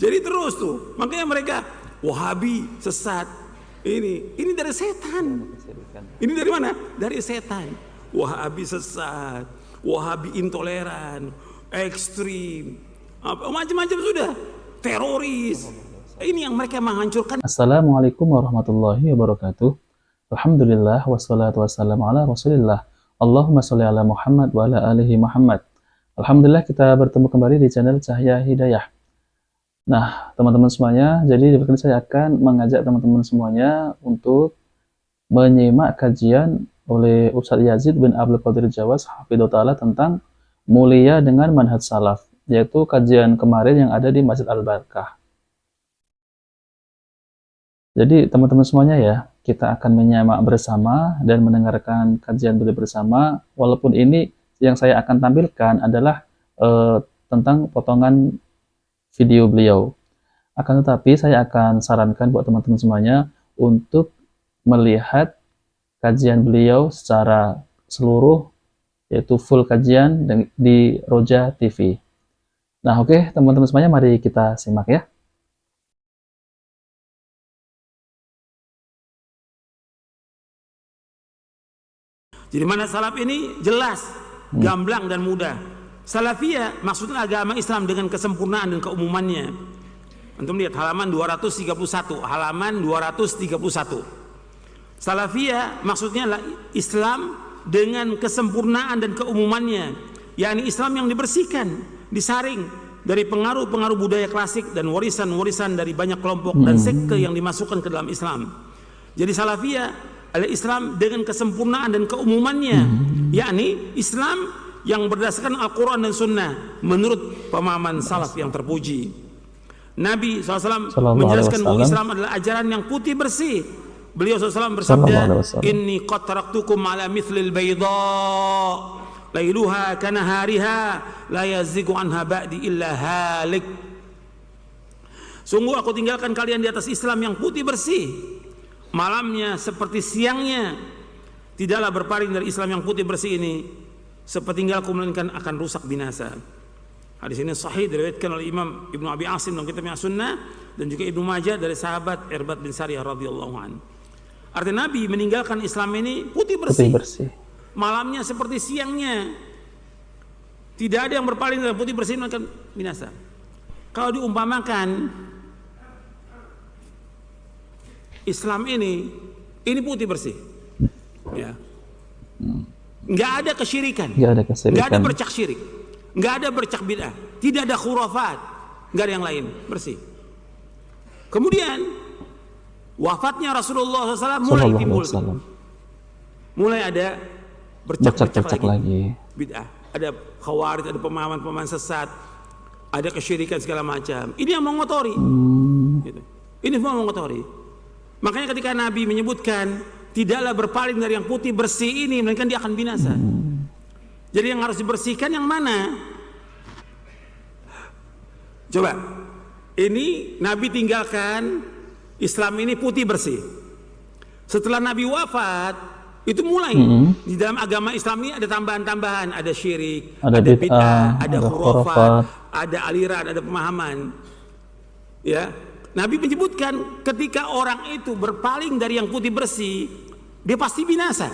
Jadi terus tuh, makanya mereka Wahabi sesat. Ini dari setan. Ini dari mana? Dari setan. Wahabi sesat, Wahabi intoleran, ekstrim, macam-macam sudah, teroris. Ini yang mereka menghancurkan. Assalamualaikum warahmatullahi wabarakatuh. Alhamdulillah wassalatu wassalamu ala Rasulillah. Allahumma sholli ala Muhammad wa ala alihi Muhammad. Alhamdulillah kita bertemu kembali di channel Cahaya Hidayah. Nah, teman-teman semuanya, jadi di kali saya akan mengajak teman-teman semuanya untuk menyimak kajian oleh Ustadz Yazid bin Abdul Qadir Jawas Hafidhahullah Ta'ala tentang mulia dengan manhaj salaf, yaitu kajian kemarin yang ada di Masjid Al-Barkah. Jadi teman-teman semuanya ya, kita akan menyimak bersama dan mendengarkan kajian beliau bersama, walaupun ini yang saya akan tampilkan adalah tentang potongan video beliau. Akan tetapi saya akan sarankan buat teman-teman semuanya untuk melihat kajian beliau secara seluruh, yaitu full kajian di Roja TV. Nah oke, teman-teman semuanya, mari kita simak ya. Jadi mana salaf ini jelas, gamblang dan mudah. Salafiyah maksudnya agama Islam dengan kesempurnaan dan keumumannya. Antum lihat halaman 231, halaman 231. Salafiyah maksudnya adalah Islam dengan kesempurnaan dan keumumannya, yakni Islam yang dibersihkan, disaring dari pengaruh-pengaruh budaya klasik dan warisan-warisan dari banyak kelompok dan sekte yang dimasukkan ke dalam Islam. Jadi Salafiyah adalah Islam dengan kesempurnaan dan keumumannya, yakni Islam yang berdasarkan Al-Quran dan Sunnah menurut pemahaman salaf yang terpuji. Nabi SAW menjelaskan bahwa Islam adalah ajaran yang putih bersih. Beliau SAW bersabda, "Inni qad taraktukum ala mithlil bayda lailuha kanahariha la yazigu anha ba'di illa halik." Sungguh aku tinggalkan kalian di atas Islam yang putih bersih, malamnya seperti siangnya, tidaklah berpaling dari Islam yang putih bersih ini sepertinggalku melainkan akan rusak binasa. Hadis ini sahih diriwayatkan oleh Imam Ibnu Abi Asim dalam kitabnya Sunnah dan juga Ibnu Majah dari sahabat Irbad bin Sariyah radhiyallahu an. Artinya Nabi meninggalkan Islam ini putih bersih. Malamnya seperti siangnya. Tidak ada yang berpaling dari putih bersih melainkan binasa. Kalau diumpamakan Islam ini putih bersih. Ya. Nggak ada kesyirikan, nggak ada bercak syirik, nggak ada bercak bid'ah, tidak ada khurafat, nggak ada yang lain, bersih. Kemudian wafatnya Rasulullah SAW mulai timbul, mulai ada bercak-bercak lagi, bid'ah, ada khawarij, ada pemahaman-pemahaman sesat, ada kesyirikan segala macam. Ini yang mengotori, gitu. Ini semua mengotori. Makanya ketika Nabi menyebutkan tidaklah berpaling dari yang putih bersih ini, melainkan dia akan binasa. Jadi yang harus dibersihkan yang mana? Coba, ini Nabi tinggalkan Islam ini putih bersih. Setelah Nabi wafat, itu mulai di dalam agama Islam ini ada tambahan-tambahan, ada syirik, ada bid'ah, ada khurafat, ada aliran, ada pemahaman. Ya. Nabi menyebutkan ketika orang itu berpaling dari yang putih bersih, dia pasti binasa.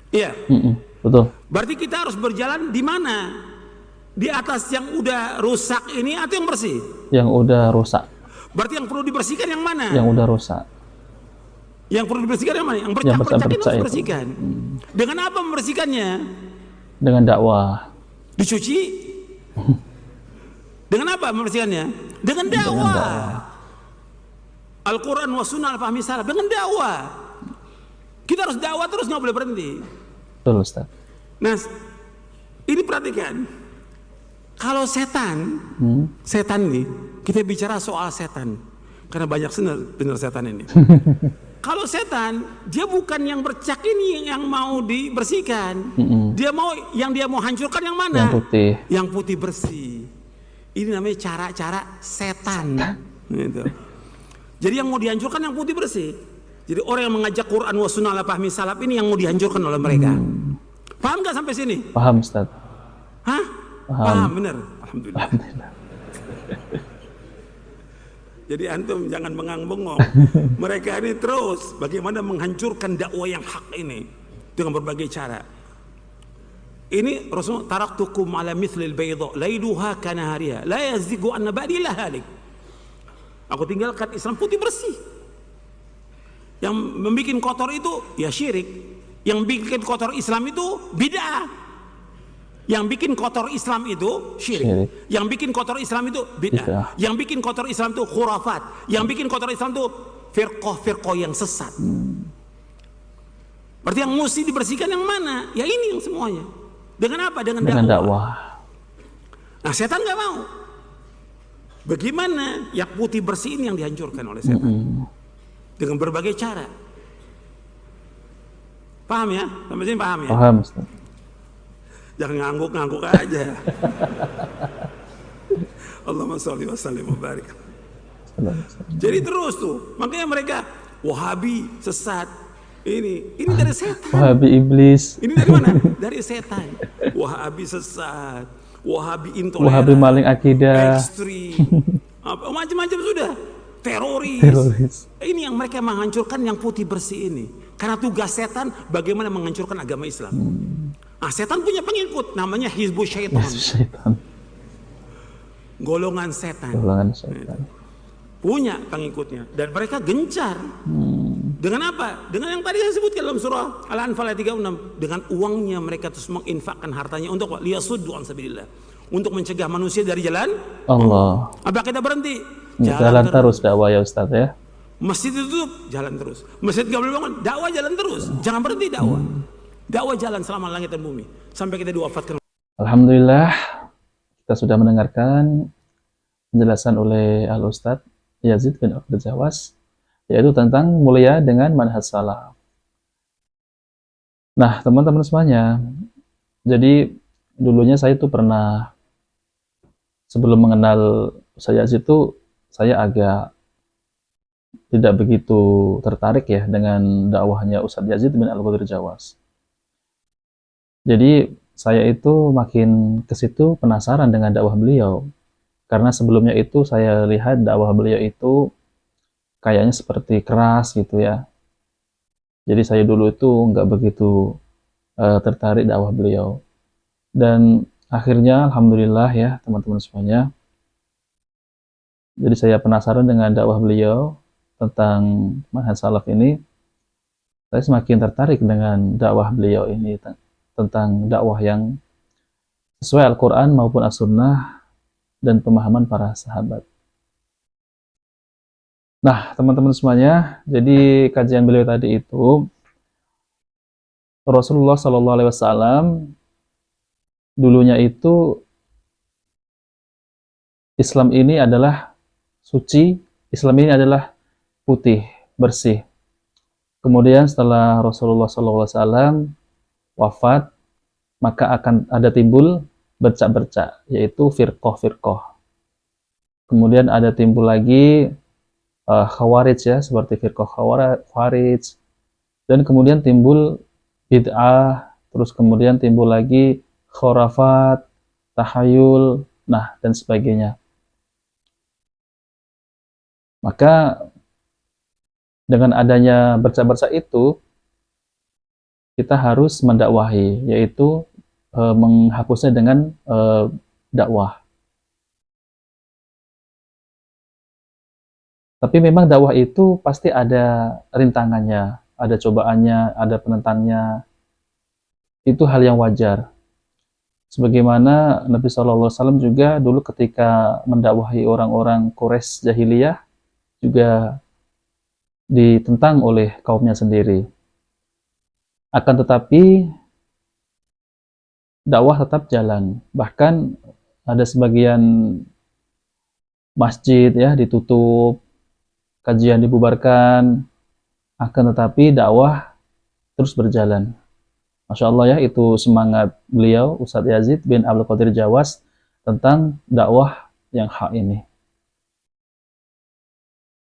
Iya. Betul. Berarti kita harus berjalan di mana? Di atas yang udah rusak ini atau yang bersih? Yang udah rusak. Berarti yang perlu dibersihkan yang mana? Yang udah rusak. Yang perlu dibersihkan yang mana? Yang bercak-bercak ini harus dibersihkan. Dengan apa membersihkannya? Dengan dakwah. Dicuci? Dengan apa membersihkannya? Dengan dakwah. Al-Quran wa sunnah al-fahmi salaf. Dengan dakwah. Kita harus dakwah terus, nggak boleh berhenti. Betul, Ustaz. Nah, ini perhatikan. Kalau setan, setan nih, kita bicara soal setan. Karena banyak benar setan ini. Kalau setan, dia bukan yang bercak ini yang mau dibersihkan. Dia mau hancurkan yang mana? Yang putih. Yang putih bersih. Ini namanya cara-cara setan. Gitu. Jadi yang mau dihancurkan yang putih bersih. Jadi orang yang mengajak Quran wa sunnah ala fahmi salaf ini yang mau dihancurkan oleh mereka. Paham gak sampai sini? Paham, Ustaz. Hah? Paham, benar. Alhamdulillah. Jadi antum jangan bengang-bengong. Mereka ini terus bagaimana menghancurkan dakwah yang hak ini dengan berbagai cara. Ini Rasulullah, taraktukum ala mithlil bayda lailuha kanahariha la yazigu anna ba'di la halik. Aku tinggalkan Islam putih bersih. Yang membuat kotor itu ya syirik. Yang bikin kotor Islam itu bid'ah. Yang bikin kotor Islam itu syirik. Yang bikin kotor Islam itu bid'ah. Yang bikin kotor Islam itu khurafat. Yang bikin kotor Islam itu firqah-firqah yang sesat. Berarti yang mesti dibersihkan yang mana? Ya ini yang semuanya. Dengan apa? Dengan dakwah. Nah, setan nggak mau. Bagaimana yang putih bersih ini yang dihancurkan oleh setan? Dengan berbagai cara. Paham ya? Sampai sini paham ya? Paham, Ustaz. Jangan ngangguk-ngangguk aja. Allahumma sholli wa sallim wa barik. Jadi terus tuh, makanya mereka Wahabi sesat. Ini dari setan. Wahabi iblis. Ini dari mana? Dari setan. Wahabi sesat, Wahabi intoleran, Wahabi maling akidah, ekstrim, macam-macam sudah. Teroris. Ini yang mereka menghancurkan yang putih bersih ini. Karena tugas setan bagaimana menghancurkan agama Islam. Nah, setan punya pengikut namanya Hizbus Syaitan. Golongan setan. Punya pengikutnya dan mereka gencar. Dengan apa? Dengan yang tadi saya sebutkan dalam surah Al-Anfal ayat 36. Dengan uangnya mereka terus menginfakkan hartanya untuk liyasuddu an sabilillah. Untuk mencegah manusia dari jalan Allah. Apa kita berhenti? Jalan terus dakwah ya Ustaz ya. Masjid ditutup, jalan terus. Masjid nggak boleh bangun, dakwah jalan terus. Jangan berhenti dakwah. Dakwah jalan selama langit dan bumi sampai kita diwafatkan. Alhamdulillah kita sudah mendengarkan penjelasan oleh Al Ustaz Yazid bin Abdul Jawas, yaitu tentang mulia dengan manhaj salaf. Nah, teman-teman semuanya, jadi dulunya saya itu pernah, sebelum mengenal Ustaz Yazid itu, saya agak tidak begitu tertarik ya dengan dakwahnya Ustaz Yazid bin Al-Qadir Jawas. Jadi saya itu makin ke situ penasaran dengan dakwah beliau. Karena sebelumnya itu saya lihat dakwah beliau itu kayaknya seperti keras gitu ya. Jadi saya dulu itu nggak begitu tertarik dakwah beliau. Dan akhirnya alhamdulillah ya teman-teman semuanya. Jadi saya penasaran dengan dakwah beliau tentang manhaj salaf ini. Saya semakin tertarik dengan dakwah beliau ini tentang dakwah yang sesuai Al-Quran maupun As-Sunnah dan pemahaman para sahabat. Nah, teman-teman semuanya, jadi kajian beliau tadi itu Rasulullah SAW dulunya itu Islam ini adalah suci, Islam ini adalah putih, bersih. Kemudian setelah Rasulullah SAW wafat, maka akan ada timbul bercak-bercak, yaitu firqah-firqah. Kemudian ada timbul lagi khawarij ya, seperti firqah khawarij. Dan kemudian timbul bid'ah, terus kemudian timbul lagi khurafat, tahayul, nah dan sebagainya. Maka dengan adanya bercak-bercak itu, kita harus mendakwahi, yaitu menghapusnya dengan dakwah. Tapi memang dakwah itu pasti ada rintangannya, ada cobaannya, ada penentangnya. Itu hal yang wajar. Sebagaimana Nabi SAW juga dulu ketika mendakwahi orang-orang Quraisy jahiliyah, juga ditentang oleh kaumnya sendiri. Akan tetapi dakwah tetap jalan. Bahkan ada sebagian masjid ya ditutup, kajian dibubarkan, akan tetapi dakwah terus berjalan. Masya Allah ya, itu semangat beliau Ustadz Yazid bin Abdul Qadir Jawas tentang dakwah yang hak ini.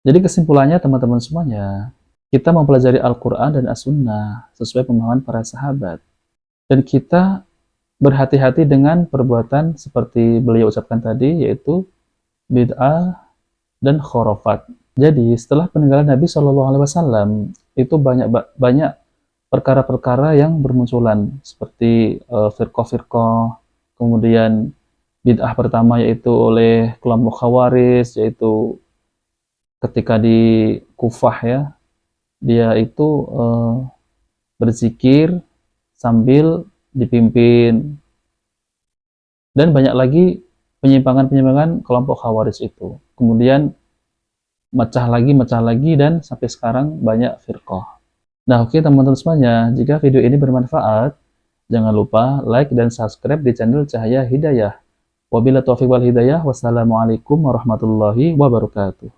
Jadi kesimpulannya teman-teman semuanya, kita mempelajari Al-Quran dan As-Sunnah sesuai pemahaman para sahabat. Dan kita berhati-hati dengan perbuatan seperti beliau ucapkan tadi, yaitu bid'ah, dan khurafat. Jadi setelah peninggalan Nabi Shallallahu Alaihi Wasallam itu banyak perkara-perkara yang bermunculan seperti firqah-firqah, kemudian bid'ah pertama yaitu oleh kelompok Khawarij, yaitu ketika di Kufah ya, dia itu berzikir sambil dipimpin, dan banyak lagi penyimpangan-penyimpangan kelompok Khawarij itu. Kemudian mecah lagi, dan sampai sekarang banyak firqah. Nah, oke teman-teman semuanya, jika video ini bermanfaat, jangan lupa like dan subscribe di channel Cahaya Hidayah. Wabillahi taufiq wal hidayah. Wassalamualaikum warahmatullahi wabarakatuh.